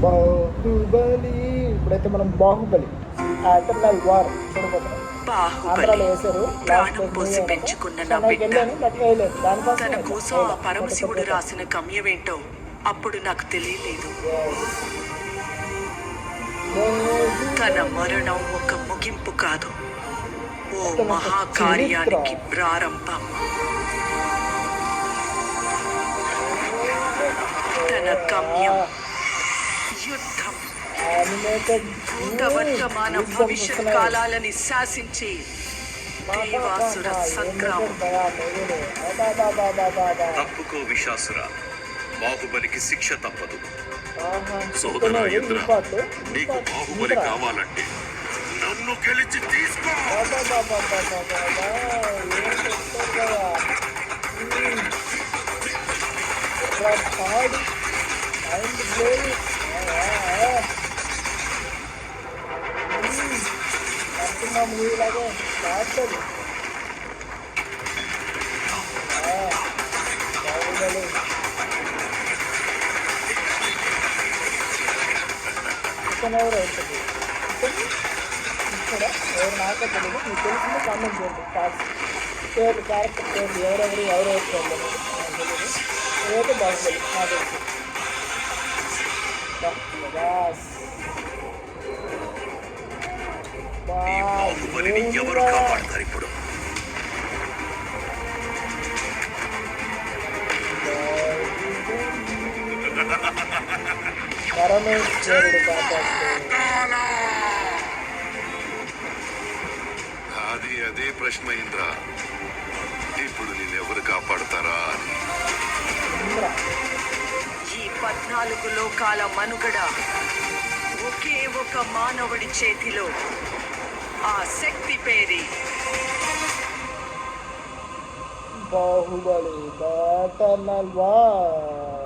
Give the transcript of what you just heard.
బాహుబలి. ఇప్పుడైతే మనం Baahubali eternal war చూడబోతున్నాం. ఆంధ్రాలో వేశారు ప్రాణం పోసి పెంచుకున్న నా బిడ్డ తన కోసం ఆ పరమశివుడు రాసిన గమ్యమేంటో అప్పుడు నాకు తెలియలేదు. తన మరణం ఒక ముగింపు కాదు, ఓ మహాకార్యానికి ప్రారంభం. తన గమ్యం యుద్ధం. వర్తమాన భవిష్యత్ కాలాలని శాసించి దేవాసుర సంగ్రామం. తప్పుకో విశాసుర, బాహుబలికి శిక్ష తప్పదు. సోదరా ఇంద్ర, నీకు బాహుబలి కావాలంటే నన్ను గెలిచి తీసుకో. మూవీలాగా బాగుంటుంది. బాహుబలి ఎవరు అవుతుంది ఇక్కడ ఎవరు నాకే తెలియదు. మీకు తెలిసిందే కామెంట్ చేయండి. పేర్లు క్యారెక్టర్ పేర్లు ఎవరెవరు తెలియదు. ఏదైతే బాహుబలి నాకు తెలుసు. బాహుబలిని ఎవరు కాపాడతారు ఇప్పుడు? పరమేశ్వరుడు కాపాడుతాడు. అదే ప్రశ్న ఇంద్ర, ఇప్పుడు నిన్నెవరు కాపాడతారా అని. ఈ 14 లోకాల మనుగడ ఒకే ఒక మానవుడి చేతిలో. ఆ శక్తి పేరే బాహుబలి ఎటర్నల్ వార్.